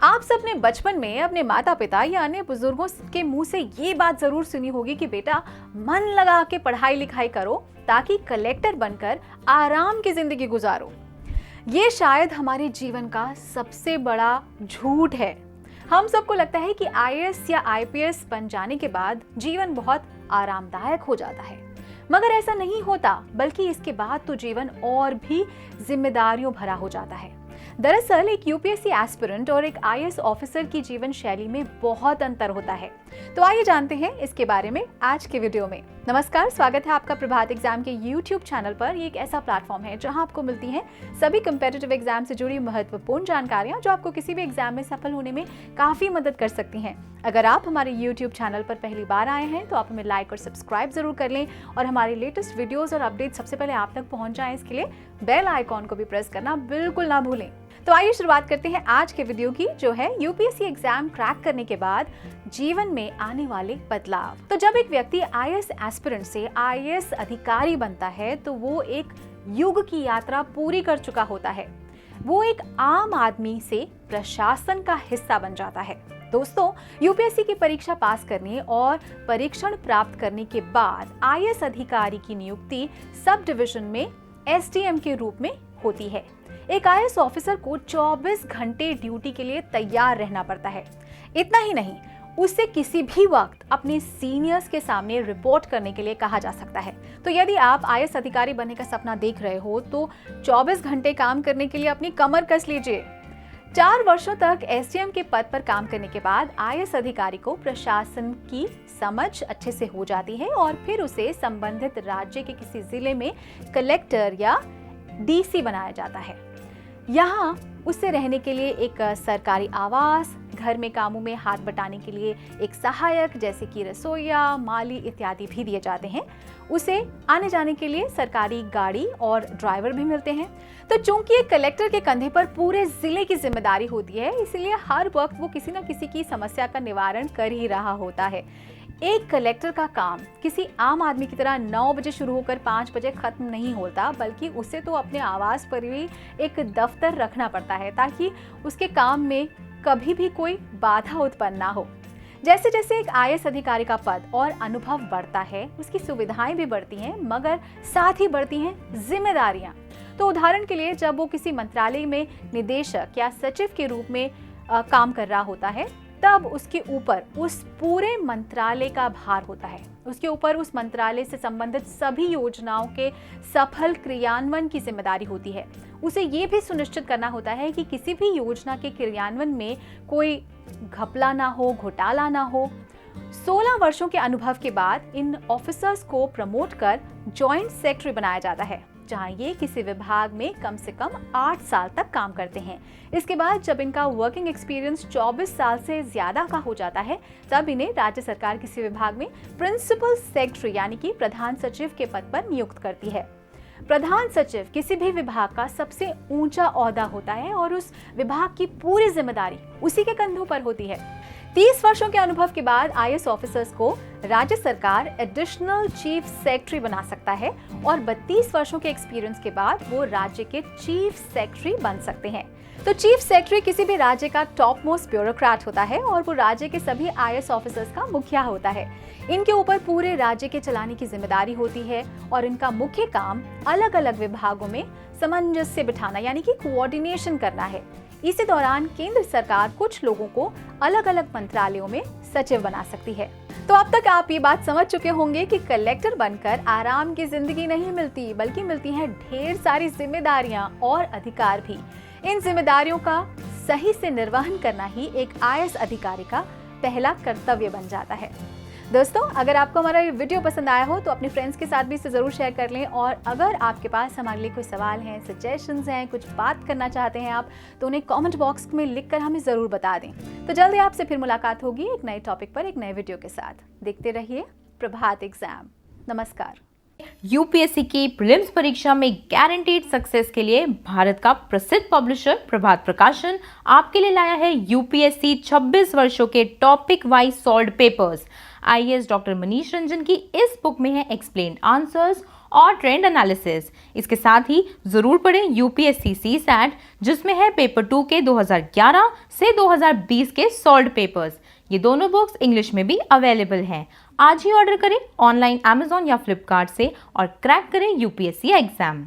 आप सबने बचपन में अपने माता पिता या अन्य बुजुर्गों के मुंह से ये बात जरूर सुनी होगी कि बेटा मन लगा के पढ़ाई लिखाई करो ताकि कलेक्टर बनकर आराम की जिंदगी गुजारो। ये शायद हमारे जीवन का सबसे बड़ा झूठ है। हम सबको लगता है कि आईएएस या आईपीएस बन जाने के बाद जीवन बहुत आरामदायक हो जाता है, मगर ऐसा नहीं होता, बल्कि इसके बाद तो जीवन और भी जिम्मेदारियों भरा हो जाता है। दरअसल एक यूपीएससी एस्पिरेंट और एक आईएएस ऑफिसर की जीवन शैली में बहुत अंतर होता है। तो आइए जानते हैं इसके बारे में आज के वीडियो में। नमस्कार, स्वागत है आपका प्रभात एग्जाम के यूट्यूब चैनल पर। ये एक ऐसा प्लेटफॉर्म है जहां आपको मिलती हैं सभी कंपेटिटिव एग्जाम से जुड़ी महत्वपूर्ण जानकारियां जो आपको किसी भी एग्जाम में सफल होने में काफी मदद कर सकती हैं। अगर आप हमारे यूट्यूब चैनल पर पहली बार आए हैं तो आप हमें लाइक और सब्सक्राइब जरूर कर लें और हमारे लेटेस्ट वीडियोस और अपडेट सबसे पहले आप तक पहुंच जाएं, इसके लिए बेल आइकॉन को भी प्रेस करना बिल्कुल ना भूलें। तो आइए शुरुआत करते हैं आज के वीडियो की, जो है यूपीएससी एग्जाम क्रैक करने के बाद जीवन में आने वाले बदलाव। तो जब एक व्यक्ति आईएएस एस्पिरेंट से आईएएस अधिकारी बनता है तो वो एक युग की यात्रा पूरी कर चुका होता है। वो एक आम आदमी से प्रशासन का हिस्सा बन जाता है। दोस्तों, यूपीएससी की परीक्षा पास करने और परीक्षण प्राप्त करने के बाद आईएएस अधिकारी की नियुक्ति सब डिवीजन में एसडीएम के रूप में होती है। एक आईएएस ऑफिसर को 24 घंटे ड्यूटी के लिए तैयार रहना पड़ता है। इतना ही नहीं, उससे किसी भी वक्त अपने सीनियर्स के सामने रिपोर्ट करने के लिए कहा जा सकता है। तो यदि आप आईएएस अधिकारी बनने का सपना देख रहे हो तो 24 घंटे काम करने के लिए अपनी कमर कस लीजिए। 4 वर्षों तक एसडीएम के पद पर काम करने के बाद आईएएस अधिकारी को प्रशासन की समझ अच्छे से हो जाती है और फिर उसे संबंधित राज्य के किसी जिले में कलेक्टर या डीसी बनाया जाता है। यहाँ उससे रहने के लिए एक सरकारी आवास, घर में कामों में हाथ बटाने के लिए एक सहायक जैसे कि रसोइया, माली इत्यादि भी दिए जाते हैं। उसे आने जाने के लिए सरकारी गाड़ी और ड्राइवर भी मिलते हैं। तो चूंकि एक कलेक्टर के कंधे पर पूरे जिले की जिम्मेदारी होती है, इसलिए हर वक्त वो किसी न किसी की समस्या का निवारण कर ही रहा होता है। एक कलेक्टर का काम किसी आम आदमी की तरह 9 बजे शुरू होकर 5 बजे खत्म नहीं होता, बल्कि उसे तो अपने आवास पर भी एक दफ्तर रखना पड़ता है ताकि उसके काम में कभी भी कोई बाधा उत्पन्न ना हो। जैसे जैसे एक आईएएस अधिकारी का पद और अनुभव बढ़ता है, उसकी सुविधाएं भी बढ़ती हैं, मगर साथ ही बढ़ती हैं जिम्मेदारियां। तो उदाहरण के लिए, जब वो किसी मंत्रालय में निदेशक या सचिव के रूप में काम कर रहा होता है, तब उसके ऊपर उस पूरे मंत्रालय का भार होता है। उसके ऊपर उस मंत्रालय से संबंधित सभी योजनाओं के सफल क्रियान्वयन की जिम्मेदारी होती है। उसे ये भी सुनिश्चित करना होता है कि किसी भी योजना के क्रियान्वयन में कोई घपला ना हो, घोटाला ना हो। 16 वर्षों के अनुभव के बाद इन ऑफिसर्स को प्रमोट कर जॉइंट सेक्रेटरी बनाया जाता है, जहां ये किसी विभाग में कम से कम 8 साल तक काम करते हैं। इसके बाद जब इनका वर्किंग एक्सपीरियंस 24 साल से ज्यादा का हो जाता है, तब इन्हें राज्य सरकार किसी विभाग में प्रिंसिपल सेक्रेटरी यानी कि प्रधान सचिव के पद पर नियुक्त करती है। प्रधान सचिव किसी भी विभाग का सबसे ऊंचा ओहदा होता है और उस विभाग की पूरी जिम्मेदारी उसी के कंधों पर होती है। 30 वर्षों के अनुभव के बाद आईएएस ऑफिसर्स को राज्य सरकार एडिशनल चीफ सेक्रेटरी बना सकता है और 32 वर्षों के एक्सपीरियंस के बाद वो राज्य के चीफ सेक्रेटरी बन सकते हैं। तो चीफ सेक्रेटरी किसी भी राज्य का टॉप मोस्ट ब्यूरोक्रेट होता है और वो राज्य के सभी आईएएस ऑफिसर्स का मुखिया होता है। इनके ऊपर पूरे राज्य के चलाने की जिम्मेदारी होती है और इनका मुख्य काम अलग अलग विभागों में सामंजस्य बिठाना यानी कि कोऑर्डिनेशन करना है। इसी दौरान केंद्र सरकार कुछ लोगों को अलग अलग मंत्रालयों में सचिव बना सकती है। तो अब तक आप ये बात समझ चुके होंगे कि कलेक्टर बनकर आराम की जिंदगी नहीं मिलती, बल्कि मिलती हैं ढेर सारी जिम्मेदारियां और अधिकार भी। इन जिम्मेदारियों का सही से निर्वहन करना ही एक आईएएस अधिकारी का पहला कर्तव्य बन जाता है। दोस्तों, अगर आपको हमारा ये वीडियो पसंद आया हो तो अपने फ्रेंड्स के साथ भी इसे ज़रूर शेयर कर लें और अगर आपके पास हमारे लिए कोई सवाल हैं, सजेशंस हैं, कुछ बात करना चाहते हैं आप, तो उन्हें कमेंट बॉक्स में लिखकर हमें ज़रूर बता दें। तो जल्दी आपसे फिर मुलाकात होगी एक नए टॉपिक पर एक नए वीडियो के साथ। देखते रहिए प्रभात एग्जाम। नमस्कार। यूपीएससी की प्रीलिम्स परीक्षा में गारंटीड सक्सेस के लिए भारत का प्रसिद्ध पब्लिशर प्रभात प्रकाशन आपके लिए लाया है यूपीएससी 26 वर्षों के topic wise solved papers. IAS doctor Manish Ranjan की इस बुक में है एक्सप्लेन्ड आंसर्स और ट्रेंड एनालिसिस। इसके साथ ही जरूर पढ़ें यूपीएससी सीसैट, जिसमें है पेपर 2 के 2011 से 2020 के सॉल्व्ड पेपर्स। ये दोनों बुक्स इंग्लिश में भी अवेलेबल हैं। आज ही ऑर्डर करें ऑनलाइन अमेजॉन या फ्लिपकार्ट से और क्रैक करें यूपीएससी एग्जाम।